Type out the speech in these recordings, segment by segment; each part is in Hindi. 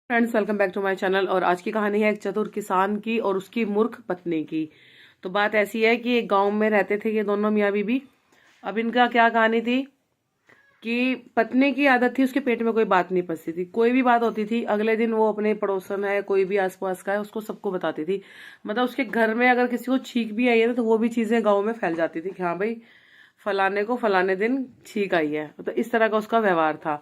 Friends, welcome back to my channel. और आज की कहानी है एक चतुर किसान की और उसकी मूर्ख पत्नी की। तो बात ऐसी है कि एक गांव में रहते थे ये दोनों मियाँ बीबी। अब इनका क्या कहानी थी कि पत्नी की आदत थी, उसके पेट में कोई बात नहीं पचती थी। कोई भी बात होती थी अगले दिन वो अपने पड़ोसन है, कोई भी आसपास का है, उसको सबको बताती थी। मतलब उसके घर में अगर किसी को छींक भी आई है तो वो भी चीजें गाँव में फैल जाती थी कि हाँ भाई, फलाने को फलाने दिन छींक आई है। तो इस तरह का उसका व्यवहार था।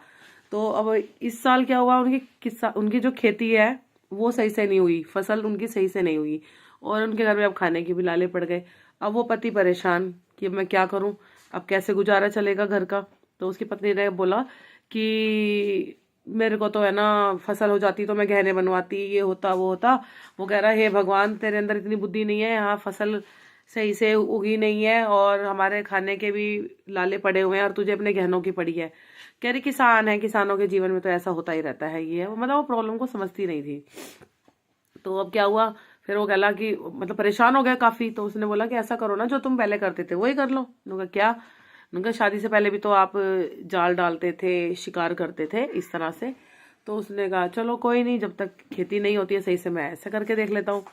तो अब इस साल क्या हुआ, उनकी जो खेती है वो सही से नहीं हुई, फसल उनकी सही से नहीं हुई और उनके घर में अब खाने के भी लाले पड़ गए। अब वो पति परेशान कि अब मैं क्या करूं, अब कैसे गुजारा चलेगा घर का। तो उसकी पत्नी ने बोला कि मेरे को तो है ना, फसल हो जाती तो मैं गहने बनवाती, ये होता वो होता। वो कह रहा है, हे भगवान, तेरे अंदर इतनी बुद्धि नहीं है, यहाँ फसल सही से उगी नहीं है और हमारे खाने के भी लाले पड़े हुए हैं और तुझे अपने गहनों की पड़ी है। कह रही किसान है, किसानों के जीवन में तो ऐसा होता ही रहता है, ये है मतलब वो प्रॉब्लम को समझती नहीं थी। तो अब क्या हुआ, फिर वो कहला कि मतलब परेशान हो गया काफी। तो उसने बोला कि ऐसा करो ना, जो तुम पहले करते थे वही कर लो। उन्होंने कहा क्या? उन्होंने कहा शादी से पहले भी तो आप जाल डालते थे, शिकार करते थे इस तरह से। तो उसने कहा चलो कोई नहीं, जब तक खेती नहीं होती है सही से मैं ऐसे करके देख लेता हूँ।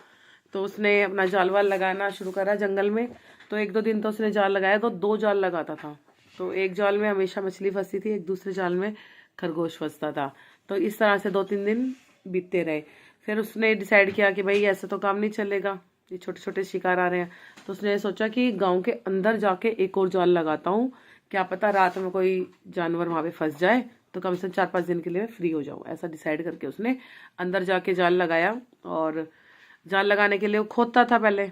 तो उसने अपना जाल वाल लगाना शुरू करा जंगल में। तो एक दो दिन तो उसने जाल लगाया तो दो जाल लगाता था। तो एक जाल में हमेशा मछली फंसती थी, एक दूसरे जाल में खरगोश फंसता था। तो इस तरह से 2-3 दिन बीतते रहे। फिर उसने डिसाइड किया कि भाई ऐसे तो काम नहीं चलेगा, ये छोटे छोटे शिकार आ रहे हैं। तो उसने सोचा कि गांव के अंदर जाके एक और जाल लगाता हूँ, क्या पता रात में कोई जानवर वहां पे फंस जाए तो कम से कम 4-5 दिन के लिए मैं फ्री हो जाऊं। ऐसा डिसाइड करके उसने अंदर जाके जाल लगाया। और जाल लगाने के लिए वो खोदता था पहले,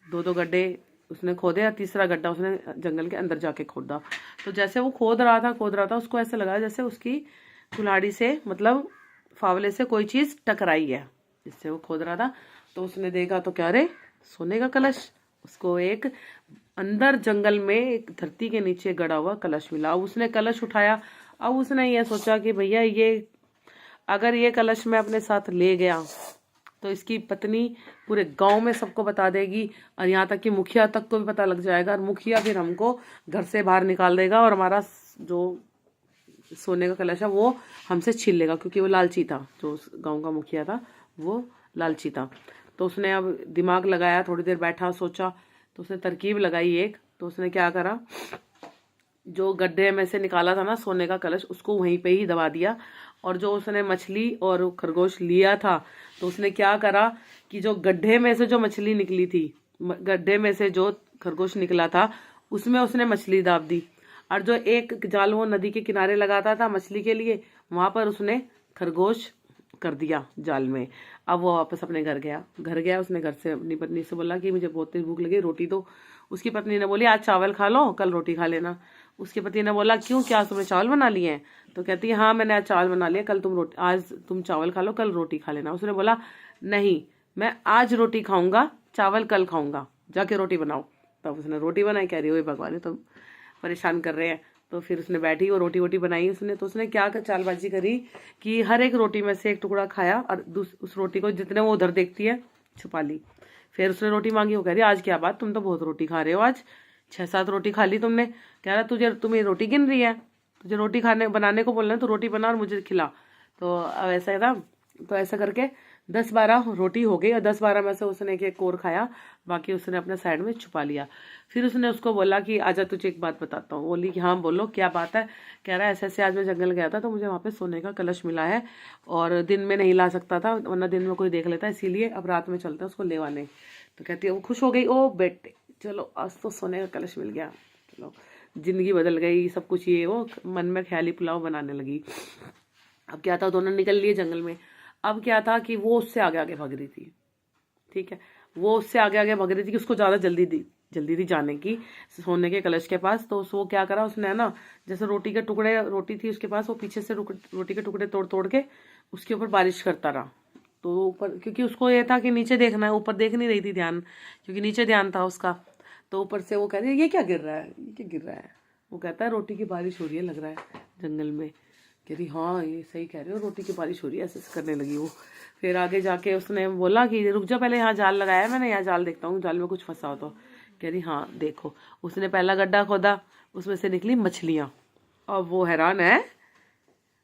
2-2 गड्ढे उसने खोदे और तीसरा गड्ढा उसने जंगल के अंदर जाके खोदा। तो जैसे वो खोद रहा था उसको ऐसे लगा जैसे उसकी कुल्हाड़ी से, मतलब फावले से कोई चीज टकराई है जिससे वो खोद रहा था। तो उसने देखा तो क्या रे, सोने का कलश। उसको एक अंदर जंगल में एक धरती के नीचे गड़ा हुआ कलश मिला। अब उसने कलश उठाया। अब उसने ये सोचा कि भैया, ये अगर ये कलश मैं अपने साथ ले गया तो इसकी पत्नी पूरे गांव में सबको बता देगी और यहाँ तक कि मुखिया तक को भी पता लग जाएगा और मुखिया फिर हमको घर से बाहर निकाल देगा और हमारा जो सोने का कलश है वो हमसे छीन लेगा, क्योंकि वो लालची था। जो उस गांव का मुखिया था वो लालची था। तो उसने अब दिमाग लगाया, थोड़ी देर बैठा सोचा। तो उसने तरकीब लगाई एक। तो उसने क्या करा, जो गड्ढे में से निकाला था ना सोने का कलश, उसको वहीं पे ही दबा दिया। और जो उसने मछली और खरगोश लिया था, तो उसने क्या करा कि जो गड्ढे में से जो मछली निकली थी, गड्ढे में से जो खरगोश निकला था, उसमें उसने मछली दाब दी। और जो एक जाल वो नदी के किनारे लगाता था मछली के लिए, वहां पर उसने खरगोश कर दिया जाल में। अब वो वापस अपने घर गया। उसने घर से अपनी पत्नी से बोला कि मुझे बहुत तेज भूख लगी, रोटी दो। उसकी पत्नी ने बोली आज चावल खा लो, कल रोटी खा लेना। उसके पति ने बोला क्यों, क्या तुमने चावल बना लिए हैं? तो कहती है हाँ, मैंने आज चावल बना लिया, कल तुम रोटी, आज तुम चावल खा लो, कल रोटी खा लेना। उसने बोला नहीं, मैं आज रोटी खाऊंगा, चावल कल खाऊंगा, जाके रोटी बनाओ। तब उसने रोटी बनाई। कह रही हो भगवान, ये तो परेशान कर रहे हैं। तो फिर उसने बैठी और रोटी वोटी बनाई उसने। तो उसने क्या चालबाजी करी कि हर एक रोटी में से एक टुकड़ा खाया और उस रोटी को जितने वो उधर देखती है छुपा ली। फिर उसने रोटी मांगी। वो कह रही आज क्या बात, तुम तो बहुत रोटी खा रहे हो, आज 6-7 रोटी खा ली तुमने। कह रहा तुम्हें रोटी गिन रही है, तुझे रोटी खाने बनाने को बोल रहे हैं तो रोटी बना और मुझे खिला। तो अब ऐसा था। तो ऐसा करके 10-12 रोटी हो गई और 10-12 में से उसने एक और खाया, बाकी उसने अपने साइड में छुपा लिया। फिर उसने उसको बोला कि आजा तुझे एक बात बताता हूँ। बोली कि हाँ बोलो क्या बात है। कह रहा है ऐसे ऐसे आज मैं जंगल गया था तो मुझे वहाँ पे सोने का कलश मिला है और दिन में नहीं ला सकता था वरना दिन में कोई देख लेता, इसीलिए अब रात में चलता है उसको लेवाने। तो कहती है वो खुश हो गई, ओ बेटे चलो आज तो सोने का कलश मिल गया, चलो जिंदगी बदल गई सब कुछ। ये वो मन में ख्याली पुलाव बनाने लगी। अब क्या था, दोनों निकल लिए जंगल में। अब क्या था कि वो उससे आगे आगे भाग रही थी। ठीक है, वो उससे आगे आगे भाग रही थी कि उसको ज्यादा जल्दी थी जाने की सोने के कलश के पास। तो वो क्या करा उसने, है ना, जैसे रोटी थी उसके पास, वो पीछे से रोटी के टुकड़े तोड़ तोड़ के उसके ऊपर बारिश करता रहा। तो ऊपर, क्योंकि उसको ये था कि नीचे देखना है, ऊपर देख नहीं रही थी ध्यान, क्योंकि नीचे ध्यान था उसका। तो ऊपर से वो कह रही है ये क्या गिर रहा है, ये क्या गिर रहा है? वो कहता है रोटी की बारिश हो रही है लग रहा है जंगल में। कह रही हाँ ये सही कह रहे हो, रोटी की बारिश हो रही है, ऐसे करने लगी वो। फिर आगे जाके उसने बोला कि रुक जा, पहले यहाँ जाल लगाया मैंने, यहाँ जाल देखता हूँ, जाल में कुछ फंसा हो तो। कह रही हाँ देखो। उसने पहला गड्ढा खोदा, उसमें से निकली मछलियां। और वो हैरान है,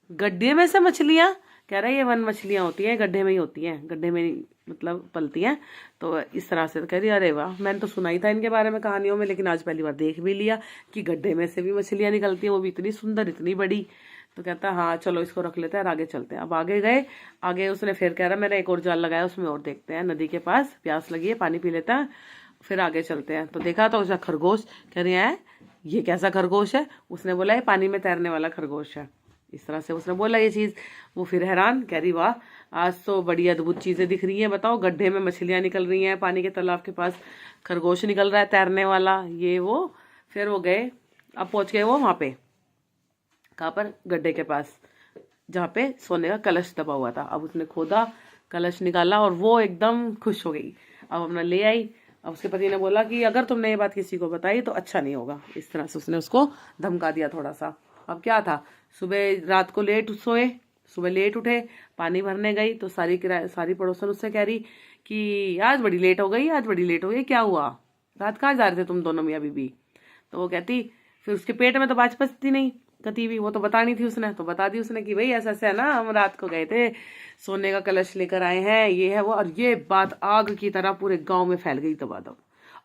गड्ढे में से मछलियां। कह रहा है ये वन मछलियाँ होती हैं, गड्ढे में ही होती हैं, गड्ढे में ही मतलब पलती हैं। तो इस तरह से कह रही अरे वाह, मैंने तो सुना ही था इनके बारे में कहानियों में, लेकिन आज पहली बार देख भी लिया कि गड्ढे में से भी मछलियाँ निकलती हैं, वो भी इतनी सुंदर इतनी बड़ी। तो कहता हाँ चलो इसको रख लेते हैं और आगे चलते हैं। अब आगे गए, आगे उसने फिर कह रहा मेरा एक और जाल लगाया उसमें और देखते हैं, नदी के पास प्यास लगी है पानी पी लेता है फिर आगे चलते हैं। तो देखा तो उसका खरगोश, कह रही है ये कैसा खरगोश है? उसने बोला ये पानी में तैरने वाला खरगोश है। इस तरह से उसने बोला ये चीज़। वो फिर हैरान, कह रही वाह आज तो बड़ी अद्भुत चीज़ें दिख रही हैं, बताओ गड्ढे में मछलियाँ निकल रही हैं, पानी के तालाब के पास खरगोश निकल रहा है तैरने वाला, ये वो। फिर वो गए, अब पहुँच गए वो वहाँ पे, कहाँ पर, गड्ढे के पास जहाँ पे सोने का कलश दबा हुआ था। अब उसने खोदा, कलश निकाला और वो एकदम खुश हो गई। अब अपना ले आई। अब उसके पति ने बोला कि अगर तुमने ये बात किसी को बताई तो अच्छा नहीं होगा। इस तरह से उसने उसको धमका दिया थोड़ा सा। अब क्या था, सुबह रात को लेट सोए, सुबह लेट उठे, पानी भरने गई तो सारी पड़ोसन उससे कह रही कि आज बड़ी लेट हो गई, आज बड़ी लेट हो गई, क्या हुआ, रात कहाँ जा रहे थे तुम दोनों मियाँ बीबी? तो वो कहती, फिर उसके पेट में तो बात पचती नहीं कती भी, वो तो बतानी थी उसने, तो बता दी उसने कि भाई ऐसा ऐसा है ना, हम रात को गए थे, सोने का कलश लेकर आए हैं, ये है वो। और ये बात आग की तरह पूरे गांव में फैल गई दबादब।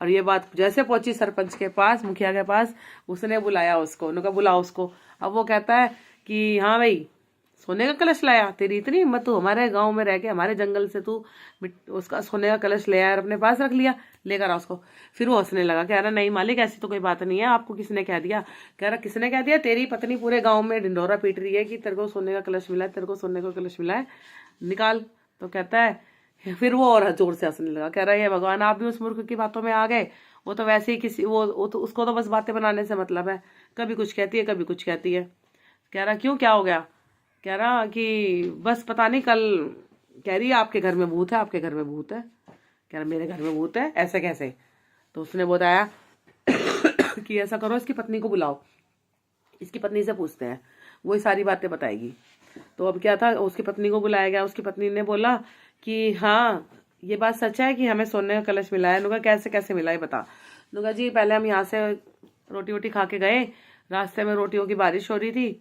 और ये बात जैसे पहुंची सरपंच के पास, मुखिया के पास, उसने बुलाया उसको, उन्होंने कहा बुलाओ उसको। अब वो कहता है कि हाँ भाई सोने का कलश लाया, तेरी इतनी हिम्मत, तू हमारे गांव में रह के हमारे जंगल से तू उसका सोने का कलश ले आया और अपने पास रख लिया, लेकर आ उसको। फिर वो हंसने लगा, कह रहा नहीं मालिक ऐसी तो कोई बात नहीं है, आपको किसने कह दिया? कह रहा किसने कह दिया, तेरी पत्नी पूरे गांव में ढिंढोरा पीट रही है कि तेरे को सोने का कलश मिला है, तेरे को सोने का कलश मिला है, निकाल। तो कहता है, फिर वो और जोर से हंसने लगा, कह रहा है भगवान आप भी उस मूर्ख की बातों में आ गए, वो तो वैसे ही किसी वो तो उसको तो बस बातें बनाने से मतलब है, कभी कुछ कहती है कभी कुछ कहती है। कह रहा क्यों, क्या हो गया? कह रहा कि बस पता नहीं, कल कह रही है आपके घर में भूत है, आपके घर में भूत है। कह रहा मेरे घर में भूत है, ऐसे कैसे? तो उसने बताया कि ऐसा करो इसकी पत्नी को बुलाओ, इसकी पत्नी से पूछते हैं, वो सारी बातें बताएगी। तो अब क्या था, उसकी पत्नी को बुलाया गया। उसकी पत्नी ने बोला कि हाँ ये बात सच है कि हमें सोने का कलश मिला है। नुका कैसे कैसे मिला है बता। नुका जी पहले हम यहाँ से रोटी वोटी खा के गए, रास्ते में रोटियों की बारिश हो रही थी,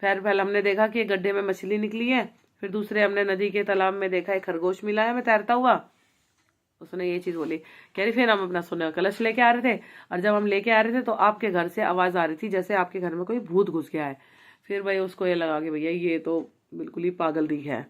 फिर पहले हमने देखा कि गड्ढे में मछली निकली है, फिर दूसरे हमने नदी के तालाब में देखा एक खरगोश मिला है हमें तैरता हुआ। उसने ये चीज बोली। कह रही फिर हम अपना सोने का कलश लेके आ रहे थे, और जब हम लेके आ रहे थे तो आपके घर से आवाज आ रही थी जैसे आपके घर में कोई भूत घुस गया है। फिर भाई उसको ये लगा कि भैया ये तो बिल्कुल ही पागल दी है।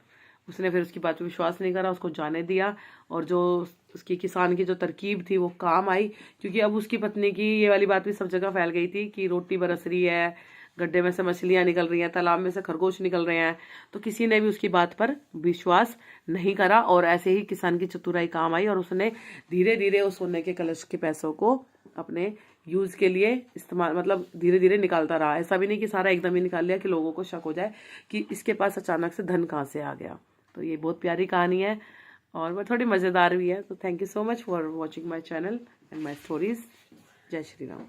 उसने फिर उसकी बात पे विश्वास नहीं करा, उसको जाने दिया। और जो उसकी किसान की जो तरकीब थी वो काम आई, क्योंकि अब उसकी पत्नी की ये वाली बात भी सब जगह फैल गई थी कि रोटी बरस रही है, गड्ढे में से मछलियां निकल रही हैं, तालाब में से खरगोश निकल रहे हैं। तो किसी ने भी उसकी बात पर विश्वास नहीं करा, और ऐसे ही किसान की चतुराई काम आई, और उसने धीरे धीरे उस सोने के कलश के पैसों को अपने यूज के लिए इस्तेमाल, मतलब धीरे धीरे निकालता रहा। ऐसा भी नहीं कि सारा एकदम ही निकाल लिया कि लोगों को शक हो जाए कि इसके पास अचानक से धन कहाँ से आ गया। तो ये बहुत प्यारी कहानी है और वो थोड़ी मज़ेदार भी है। तो thank you so much for watching my channel and my stories. जय श्री राम।